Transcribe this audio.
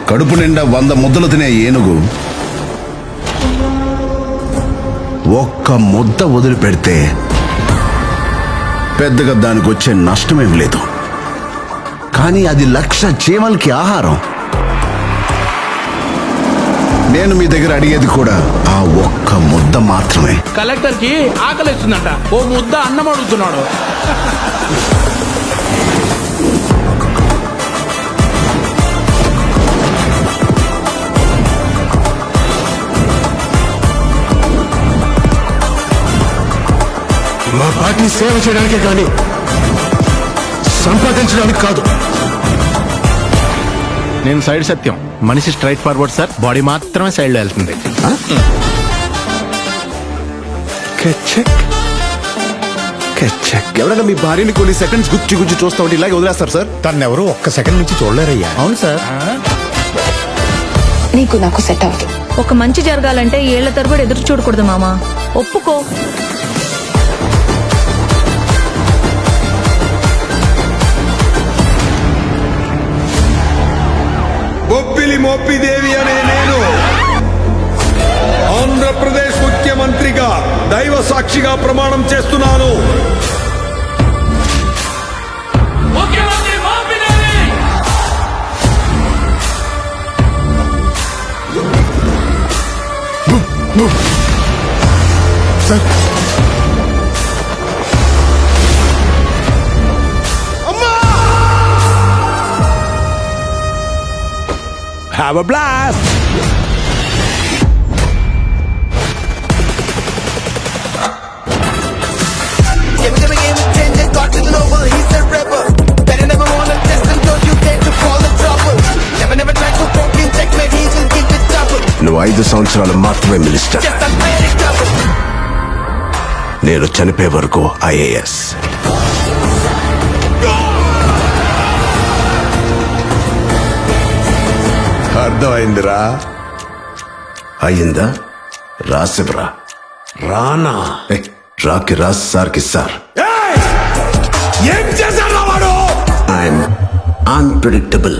కడుపు నిండా 100 ముద్దలు తినే ఏనుగు ఒక్క ముద్ద వదిలిపెడితే పెద్దగా దానికి వచ్చే నష్టమేం లేదు. కానీ అది 1,00,000 చీమలకి ఆహారం. నేను మీ దగ్గర అడిగేది కూడా ఆ ఒక్క ముద్ద మాత్రమే. కలెక్టర్ కి ఆకలిస్తుందంట, ఓ ముద్ద అన్నం అడుగుతున్నాడు. మా పార్టీ సేవ చేయడానికే కానీ సంపాదించడానికి కాదు. నేను సైడ్ సత్యం, మనిషి స్ట్రైట్ ఫార్వర్డ్ సార్, బాడీ మాత్రమే సైడ్ లో వెళ్తుంది. ఎవరైనా మీ భార్యని కొన్ని సెకండ్స్ గుచ్చి చూస్తా ఉంటే ఇలాగే వదిలేస్తారు సార్? తనెవరూ ఒక్క సెకండ్ నుంచి చూడలేరయ్యా. అవును సార్. నీకు నాకు సెట్ అవ్వదు. ఒక మంచి జరగాలంటే ఏళ్ల తరబడి ఎదురు చూడకూడదు మామా, ఒప్పుకో. బొబ్బిలి మోపిదేవి అనే నేను ఆంధ్రప్రదేశ్ ముఖ్యమంత్రిగా దైవ సాక్షిగా ప్రమాణం చేస్తున్నాను. Sir Have a blast! నువ్వు 5 సంవత్సరాలు మాత్రమే మినిస్టర్. నేను చనిపోయే వరకు IAS. అర్థమైందిరా? అయిందా? రాసివరా. రానా రాకి రాస్ సార్కి సార్. ఏం చేశాడు వాడు? I'm unpredictable.